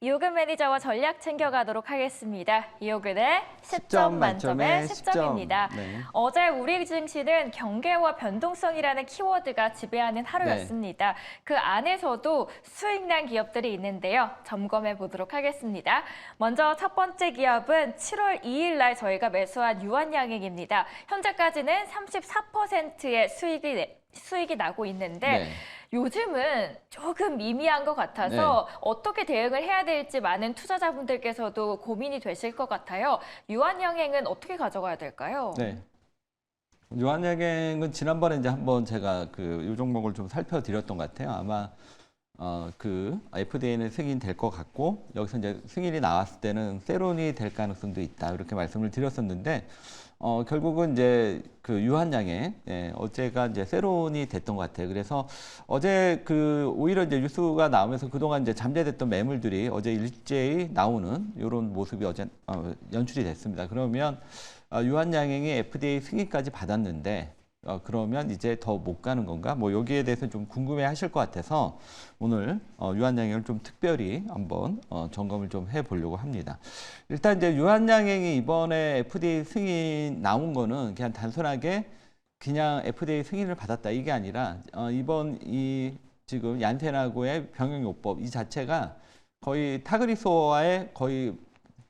이호근 매니저와 전략 챙겨가도록 하겠습니다. 이호근의 10점 만점에 10점입니다. 네. 어제 우리 증시는 경계와 변동성이라는 키워드가 지배하는 하루였습니다. 그 안에서도 수익난 기업들이 있는데요. 점검해 보도록 하겠습니다. 먼저 첫 번째 기업은 7월 2일 날 저희가 매수한 유한양행입니다. 현재까지는 34%의 수익이 나고 있는데 요즘은 조금 미미한 것 같아서 어떻게 대응을 해야 될지 많은 투자자분들께서도 고민이 되실 것 같아요. 유한양행은 어떻게 가져가야 될까요? 네. 유한양행은 지난번에 이제 한번 제가 이 종목을 좀 살펴드렸던 것 같아요. 아마 FDA는 승인이 될 것 같고 여기서 이제 승인이 나왔을 때는 세론이 될 가능성도 있다 이렇게 말씀을 드렸었는데 결국은 이제 유한양행 어제가 이제 세론이 됐던 것 같아요. 그래서 어제 오히려 이제 뉴스가 나오면서 그동안 이제 잠재됐던 매물들이 어제 일제히 나오는 이런 모습이 어제 연출이 됐습니다. 그러면 유한양행이 FDA 승인까지 받았는데 그러면 이제 더 못 가는 건가? 뭐 여기에 대해서 좀 궁금해 하실 것 같아서 오늘 유한양행을 좀 특별히 한번 점검을 좀 해보려고 합니다. 일단 이제 유한양행이 이번에 FDA 승인 나온 거는 그냥 단순하게 그냥 FDA 승인을 받았다 이게 아니라 이번 지금 얀센하고의 병용요법 이 자체가 거의 타그리소와의 거의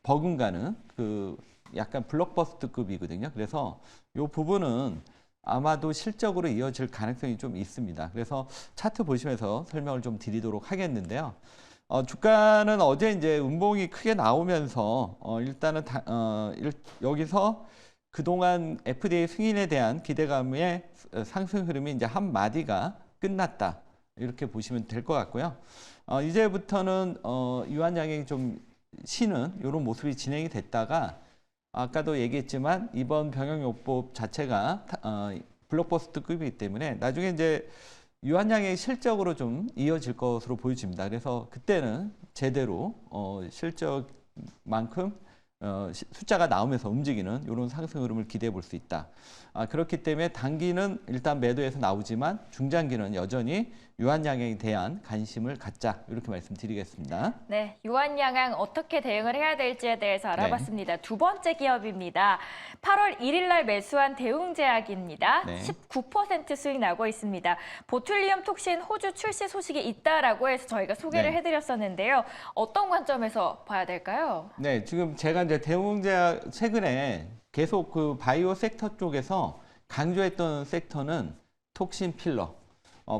버금가는 약간 블록버스터급이거든요. 그래서 이 부분은 아마도 실적으로 이어질 가능성이 좀 있습니다. 그래서 차트 보시면서 설명을 좀 드리도록 하겠는데요. 주가는 어제 이제 음봉이 크게 나오면서 일단은 여기서 그동안 FDA 승인에 대한 기대감의 상승 흐름이 이제 한 마디가 끝났다. 이렇게 보시면 될 것 같고요. 이제부터는 유한양행이 좀 쉬는 이런 모습이 진행이 됐다가 아까도 얘기했지만 이번 병용요법 자체가 블록버스터급이기 때문에 나중에 이제 유한양행이 실적으로 좀 이어질 것으로 보여집니다. 그래서 그때는 제대로 실적만큼 숫자가 나오면서 움직이는 이런 상승 흐름을 기대해 볼 수 있다. 그렇기 때문에 단기는 일단 매도에서 나오지만 중장기는 여전히 유한양행에 대한 관심을 갖자 이렇게 말씀드리겠습니다. 네, 유한양행 어떻게 대응을 해야 될지에 대해서 알아봤습니다. 두 번째 기업입니다. 8월 1일 날 매수한 대웅제약입니다. 19% 수익 나고 있습니다. 보툴리움 톡신 호주 출시 소식이 있다라고 해서 저희가 소개를 해드렸었는데요. 어떤 관점에서 봐야 될까요? 네, 지금 제가 이제 대웅제약 최근에 계속 바이오 섹터 쪽에서 강조했던 섹터는 톡신 필러,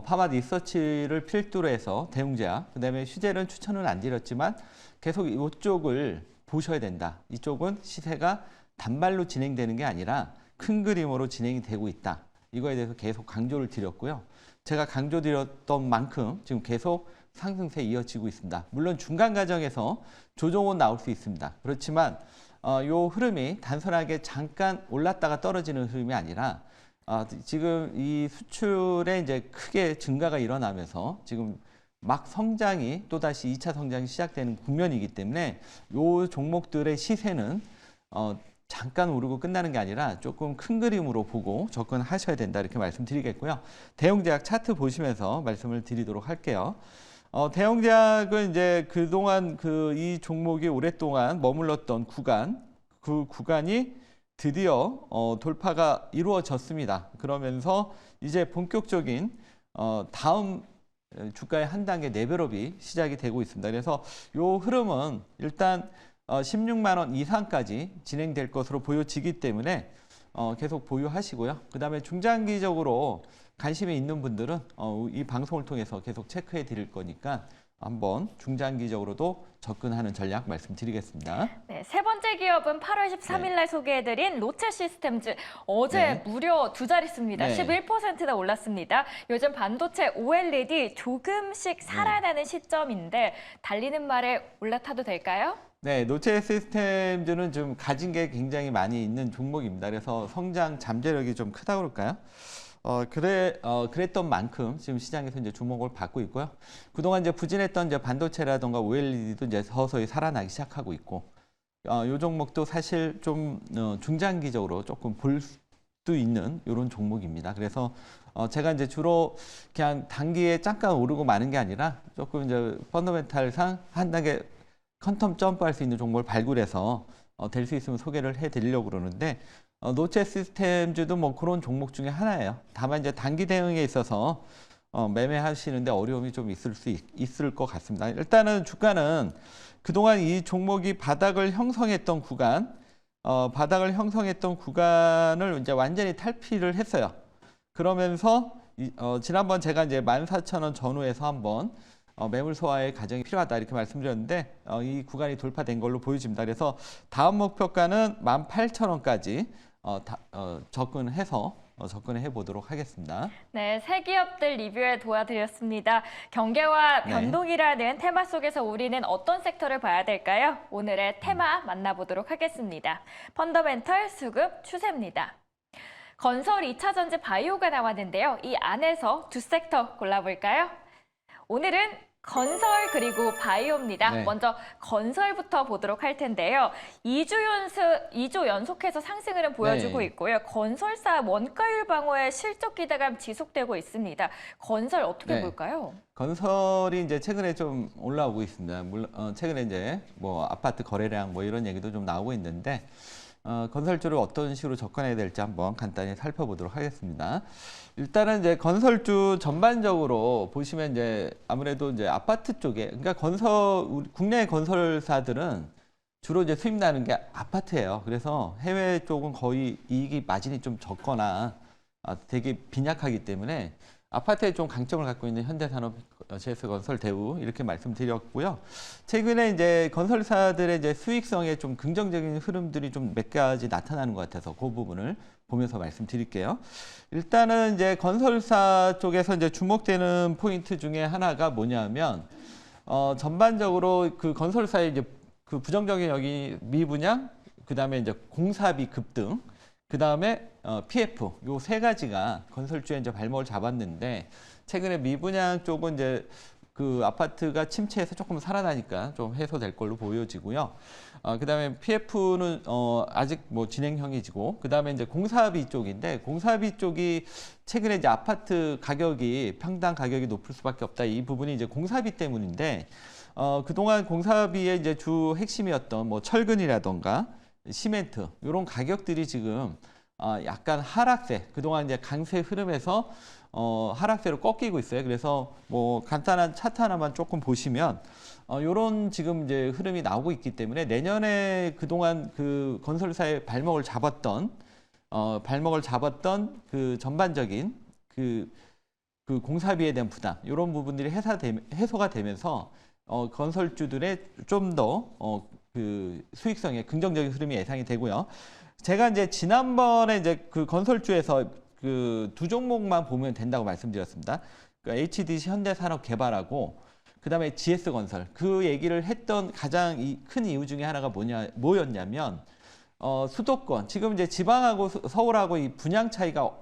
파마 리서치를 필두로 해서 대웅제약, 그다음에 휴젤은 추천은 안 드렸지만 계속 이쪽을 보셔야 된다. 이쪽은 시세가 단발로 진행되는 게 아니라 큰 그림으로 진행이 되고 있다. 이거에 대해서 계속 강조를 드렸고요. 제가 강조드렸던 만큼 지금 계속 상승세 이어지고 있습니다. 물론 중간 과정에서 조정은 나올 수 있습니다. 그렇지만 이 흐름이 단순하게 잠깐 올랐다가 떨어지는 흐름이 아니라 지금 이 수출에 이제 크게 증가가 일어나면서 지금 막 성장이 또다시 2차 성장이 시작되는 국면이기 때문에 이 종목들의 시세는 잠깐 오르고 끝나는 게 아니라 조금 큰 그림으로 보고 접근하셔야 된다 이렇게 말씀드리겠고요. 대웅제약 차트 보시면서 말씀을 드리도록 할게요. 대웅제약은 이제 그동안 이 종목이 오랫동안 머물렀던 구간, 그 구간이 드디어 돌파가 이루어졌습니다. 그러면서 이제 본격적인 다음 주가의 한 단계 레벨업이 시작이 되고 있습니다. 그래서 이 흐름은 일단 16만 원 이상까지 진행될 것으로 보여지기 때문에 계속 보유하시고요. 그 다음에 중장기적으로 관심이 있는 분들은 이 방송을 통해서 계속 체크해 드릴 거니까 한번 중장기적으로도 접근하는 전략 말씀드리겠습니다. 네, 세 번째 기업은 8월 13일 날 소개해드린 로체 시스템즈. 어제 무려 두 자릿수입니다. 11%나 올랐습니다. 요즘 반도체 OLED 조금씩 살아나는 시점인데 달리는 말에 올라타도 될까요? 네, 로체 시스템즈는 좀 가진 게 굉장히 많이 있는 종목입니다. 그래서 성장 잠재력이 좀 크다고 그럴까요? 그랬던 만큼 지금 시장에서 이제 주목을 받고 있고요. 그동안 이제 부진했던 이제 반도체라던가 OLED도 이제 서서히 살아나기 시작하고 있고, 이 종목도 사실 좀 중장기적으로 조금 볼 수 있는 이런 종목입니다. 그래서 제가 이제 주로 그냥 단기에 잠깐 오르고 마는 게 아니라 조금 이제 펀더멘탈상 한 단계 퀀텀 점프할 수 있는 종목을 발굴해서 될 수 있으면 소개를 해드리려고 그러는데 노체 시스템즈도 뭐 그런 종목 중에 하나예요. 다만 이제 단기 대응에 있어서 매매하시는데 어려움이 좀 있을 것 같습니다. 일단은 주가는 그동안 이 종목이 바닥을 형성했던 구간을 이제 완전히 탈피를 했어요. 그러면서 지난번 제가 이제 14,000원 전후에서 한번 매물 소화의 과정이 필요하다 이렇게 말씀드렸는데 이 구간이 돌파된 걸로 보여집니다. 그래서 다음 목표가는 18,000원까지 접근해 보도록 하겠습니다. 네, 새 기업들 리뷰에 도와드렸습니다. 경계와 네. 변동이라는 테마 속에서 우리는 어떤 섹터를 봐야 될까요? 오늘의 테마 만나보도록 하겠습니다. 펀더멘털 수급 추세입니다. 건설, 2차 전지, 바이오가 나왔는데요. 이 안에서 두 섹터 골라볼까요? 오늘은 건설 그리고 바이오입니다. 네. 먼저 건설부터 보도록 할 텐데요. 2주 연속해서 상승을 보여주고 네. 있고요. 건설사 원가율 방어에 실적 기대감 지속되고 있습니다. 건설 어떻게 네. 볼까요? 건설이 이제 최근에 좀 올라오고 있습니다. 물론 최근에 이제 뭐 아파트 거래량 뭐 이런 얘기도 좀 나오고 있는데 건설주를 어떤 식으로 접근해야 될지 한번 간단히 살펴보도록 하겠습니다. 일단은 이제 건설주 전반적으로 보시면 이제 아무래도 이제 아파트 쪽에 그러니까 국내 건설사들은 주로 이제 수입 나는 게 아파트예요. 그래서 해외 쪽은 거의 이익이 마진이 좀 적거나 되게 빈약하기 때문에 아파트에 좀 강점을 갖고 있는 현대산업, GS건설, 대우 이렇게 말씀드렸고요. 최근에 이제 건설사들의 이제 수익성에 좀 긍정적인 흐름들이 좀 몇 가지 나타나는 것 같아서 그 부분을 보면서 말씀드릴게요. 일단은 이제 건설사 쪽에서 이제 주목되는 포인트 중에 하나가 뭐냐면 전반적으로 그 건설사의 이제 그 부정적인 여기 미분양, 그 다음에 이제 공사비 급등. 그 다음에 PF 요 세 가지가 건설주에 이제 발목을 잡았는데 최근에 미분양 쪽은 이제 그 아파트가 침체해서 조금 살아나니까 좀 해소될 걸로 보여지고요. 그 다음에 PF는 아직 뭐 진행형이지고 그 다음에 이제 공사비 쪽인데 공사비 쪽이 최근에 이제 아파트 가격이 평당 가격이 높을 수밖에 없다 이 부분이 이제 공사비 때문인데 그동안 공사비의 이제 주 핵심이었던 뭐 철근이라던가 시멘트 이런 가격들이 지금 약간 하락세 그동안 이제 강세 흐름에서 하락세로 꺾이고 있어요. 그래서 뭐 간단한 차트 하나만 조금 보시면 이런 지금 이제 흐름이 나오고 있기 때문에 내년에 그동안 그 건설사의 발목을 잡았던 그 전반적인 그 공사비에 대한 부담 이런 부분들이 해소가 되면서 건설주들의 좀 더 그 수익성에 긍정적인 흐름이 예상이 되고요. 제가 이제 지난번에 이제 그 건설주에서 그 두 종목만 보면 된다고 말씀드렸습니다. 그러니까 HDC 현대산업개발하고 그다음에 GS건설 그 얘기를 했던 가장 큰 이유 중에 하나가 뭐였냐면 수도권 지금 이제 지방하고 서울하고 이 분양 차이가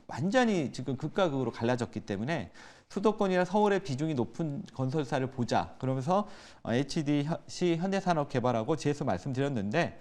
완전히 지금 극과 극으로 갈라졌기 때문에 수도권이나 서울의 비중이 높은 건설사를 보자. 그러면서 HDC 현대산업개발하고 GS 말씀드렸는데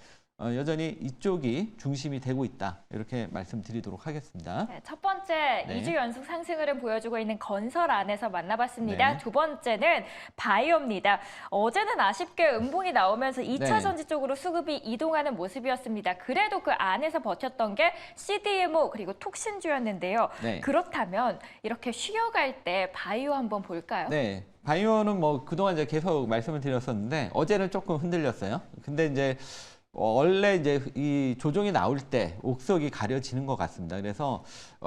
여전히 이쪽이 중심이 되고 있다. 이렇게 말씀드리도록 하겠습니다. 네, 첫 번째 네. 2주 연속 상승을 보여주고 있는 건설 안에서 만나봤습니다. 네. 두 번째는 바이오입니다. 어제는 아쉽게 음봉이 나오면서 2차 네. 전지 쪽으로 수급이 이동하는 모습이었습니다. 그래도 그 안에서 버텼던 게 CDMO 그리고 톡신주였는데요. 네. 그렇다면 이렇게 쉬어갈 때 바이오 한번 볼까요? 네. 바이오는 뭐 그동안 이제 계속 말씀을 드렸었는데 어제는 조금 흔들렸어요. 근데 이제 원래 이제 이 조정이 나올 때 옥석이 가려지는 것 같습니다. 그래서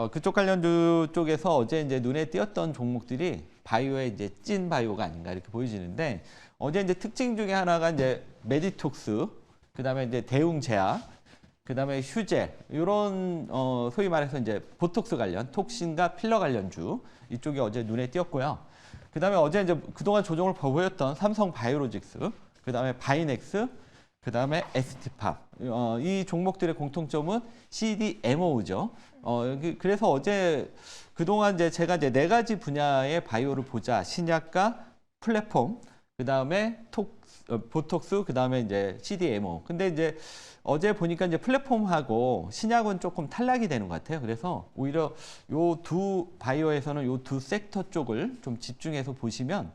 그쪽 관련주 쪽에서 어제 이제 눈에 띄었던 종목들이 바이오의 이제 찐 바이오가 아닌가 이렇게 보여지는데 어제 이제 특징 중에 하나가 이제 메디톡스, 그다음에 이제 대웅제약, 그다음에 휴젤 이런 소위 말해서 이제 보톡스 관련 톡신과 필러 관련주 이쪽이 어제 눈에 띄었고요. 그다음에 어제 이제 그동안 조정을 보였던 삼성 바이오로직스, 그다음에 바이넥스, 그다음에 ST팝 이 종목들의 공통점은 CDMO죠. 그래서 어제 그동안 이제 제가 이제 네 가지 분야의 바이오를 보자. 신약과 플랫폼, 그다음에 보톡스, 그다음에 이제 CDMO. 근데 이제 어제 보니까 이제 플랫폼하고 신약은 조금 탈락이 되는 것 같아요. 그래서 오히려 요 두 바이오에서는 요 두 섹터 쪽을 좀 집중해서 보시면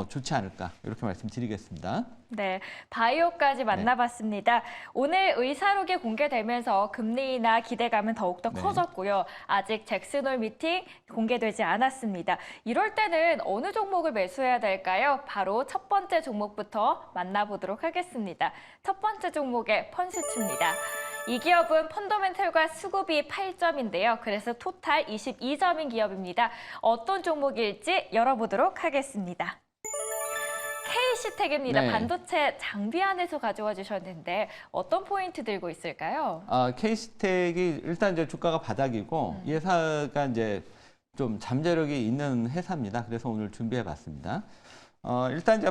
좋지 않을까 이렇게 말씀드리겠습니다. 네, 바이오까지 만나봤습니다. 오늘 의사록이 공개되면서 금리나 기대감은 더욱더 네. 커졌고요. 아직 잭슨홀 미팅 공개되지 않았습니다. 이럴 때는 어느 종목을 매수해야 될까요? 바로 첫 번째 종목부터 만나보도록 하겠습니다. 첫 번째 종목의 펀스추입니다. 이 기업은 펀더멘털과 수급이 8점인데요. 그래서 토탈 22점인 기업입니다. 어떤 종목일지 열어보도록 하겠습니다. KC텍입니다. 네. 반도체 장비 안에서 가져와 주셨는데 어떤 포인트 들고 있을까요? KC텍이 일단 이제 주가가 바닥이고 이 회사가 이제 좀 잠재력이 있는 회사입니다. 그래서 오늘 준비해봤습니다. 일단 이제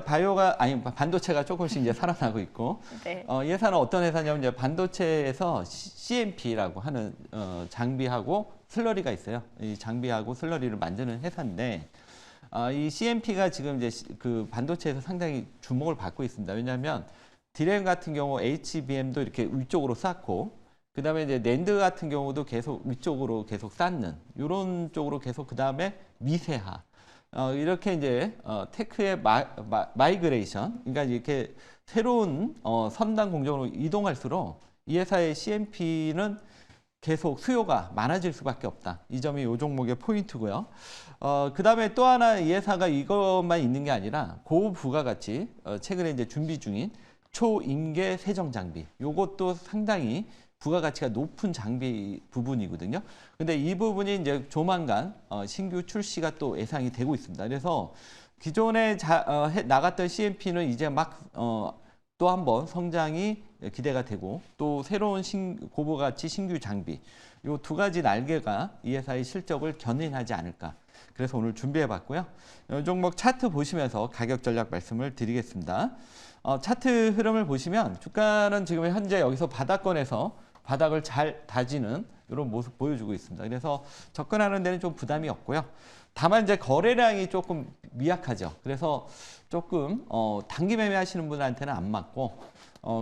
반도체가 조금씩 이제 살아나고 있고, 네. 이 회사는 어떤 회사냐면 이제 반도체에서 CMP라고 하는 장비하고 슬러리가 있어요. 이 장비하고 슬러리를 만드는 회사인데, 이 CMP가 지금 이제 그 반도체에서 상당히 주목을 받고 있습니다. 왜냐하면 디램 같은 경우 HBM도 이렇게 위쪽으로 쌓고, 그다음에 이제 낸드 같은 경우도 계속 위쪽으로 계속 쌓는 이런 쪽으로 계속 그다음에 미세화. 이렇게 이제 테크의 마이그레이션, 그러니까 이렇게 새로운 선단 공정으로 이동할수록 이 회사의 CMP는 계속 수요가 많아질 수밖에 없다. 이 점이 이 종목의 포인트고요. 그다음에 또 하나 이 회사가 이것만 있는 게 아니라 고부가가치 최근에 이제 준비 중인 초임계 세정 장비. 요것도 상당히 부가가치가 높은 장비 부분이거든요. 근데 이 부분이 이제 조만간 신규 출시가 또 예상이 되고 있습니다. 그래서 기존에 나갔던 CMP는 이제 막 또 한 번 성장이 기대가 되고 또 새로운 고부가치 신규 장비 요 두 가지 날개가 이 회사의 실적을 견인하지 않을까. 그래서 오늘 준비해봤고요. 이 종목 차트 보시면서 가격 전략 말씀을 드리겠습니다. 차트 흐름을 보시면 주가는 지금 현재 여기서 바닥권에서 바닥을 잘 다지는 이런 모습 보여주고 있습니다. 그래서 접근하는 데는 좀 부담이 없고요. 다만 이제 거래량이 조금 미약하죠. 그래서 조금 단기 매매하시는 분한테는 안 맞고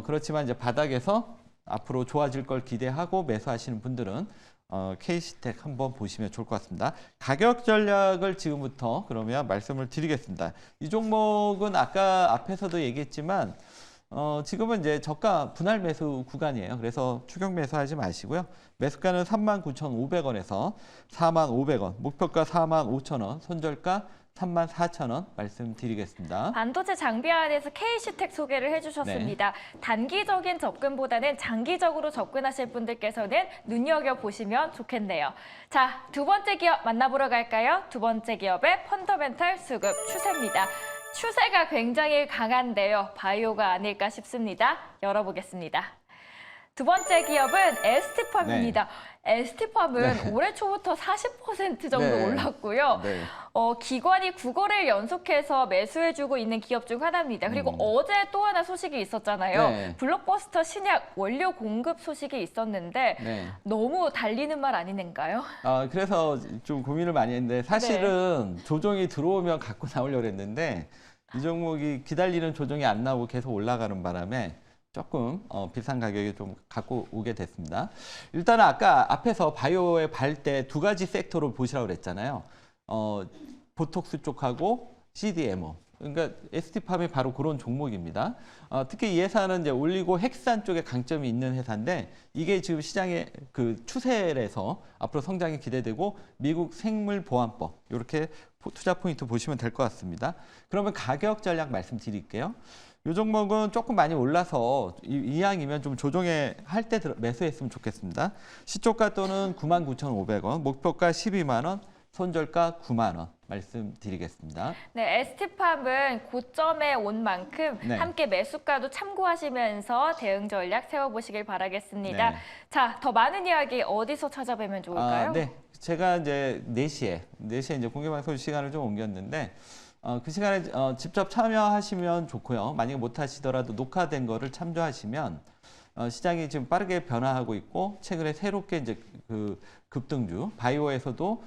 그렇지만 이제 바닥에서 앞으로 좋아질 걸 기대하고 매수하시는 분들은 KC텍 한번 보시면 좋을 것 같습니다. 가격 전략을 지금부터 그러면 말씀을 드리겠습니다. 이 종목은 아까 앞에서도 얘기했지만 지금은 이제 저가 분할 매수 구간이에요. 그래서 추격 매수하지 마시고요. 매수가는 39,500원에서 45,500원, 목표가 45,000원, 손절가 34,000원 말씀드리겠습니다. 반도체 장비 안에서 KC텍 소개를 해주셨습니다. 단기적인 접근보다는 장기적으로 접근하실 분들께서는 눈여겨보시면 좋겠네요. 자, 두 번째 기업 만나보러 갈까요? 두 번째 기업의 펀더멘털 수급 추세입니다. 추세가 굉장히 강한데요. 바이오가 아닐까 싶습니다. 열어보겠습니다. 두 번째 기업은 ST팜입니다. ST팜은 올해 초부터 40% 정도 올랐고요. 기관이 9거래일 연속해서 매수해주고 있는 기업 중 하나입니다. 그리고 어제 또 하나 소식이 있었잖아요. 블록버스터 신약 원료 공급 소식이 있었는데 너무 달리는 말 아닌가요? 그래서 좀 고민을 많이 했는데 사실은 조정이 들어오면 갖고 나오려고 했는데 이 종목이 기다리는 조정이 안 나오고 계속 올라가는 바람에 조금 비싼 가격에 좀 갖고 오게 됐습니다. 일단은 아까 앞에서 바이오의 발대 두 가지 섹터로 보시라고 그랬잖아요. 보톡스 쪽하고 CDMO. 그러니까 ST팜이 바로 그런 종목입니다. 특히 이 회사는 이제 올리고 헥산 쪽에 강점이 있는 회사인데 이게 지금 시장의 그 추세에서 앞으로 성장이 기대되고 미국 생물보안법 이렇게 투자 포인트 보시면 될 것 같습니다. 그러면 가격 전략 말씀드릴게요. 이 종목은 조금 많이 올라서 이왕이면 좀 조정에 할 때 매수했으면 좋겠습니다. 시초가 또는 99,500원, 목표가 12만 원, 손절가 9만 원 말씀드리겠습니다. 네, ST팜은 고점에 온 만큼 함께 매수가도 참고하시면서 대응 전략 세워보시길 바라겠습니다. 자, 더 많은 이야기 어디서 찾아뵈면 좋을까요? 제가 이제 4시에 이제 공개방송 시간을 좀 옮겼는데 그 시간에 직접 참여하시면 좋고요. 만약에 못 하시더라도 녹화된 거를 참조하시면 시장이 지금 빠르게 변화하고 있고 최근에 새롭게 이제 그 급등주 바이오에서도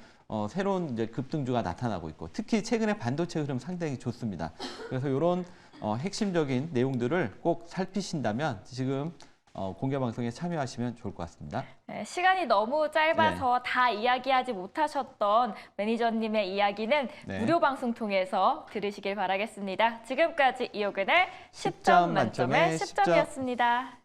새로운 이제 급등주가 나타나고 있고 특히 최근에 반도체 흐름 상당히 좋습니다. 그래서 이런 핵심적인 내용들을 꼭 살피신다면 지금 공개 방송에 참여하시면 좋을 것 같습니다. 네, 시간이 너무 짧아서 다 이야기하지 못하셨던 매니저님의 이야기는 네. 무료 방송 통해서 들으시길 바라겠습니다. 지금까지 이호근의 10점 10점 만점에 만점에 10점이었습니다.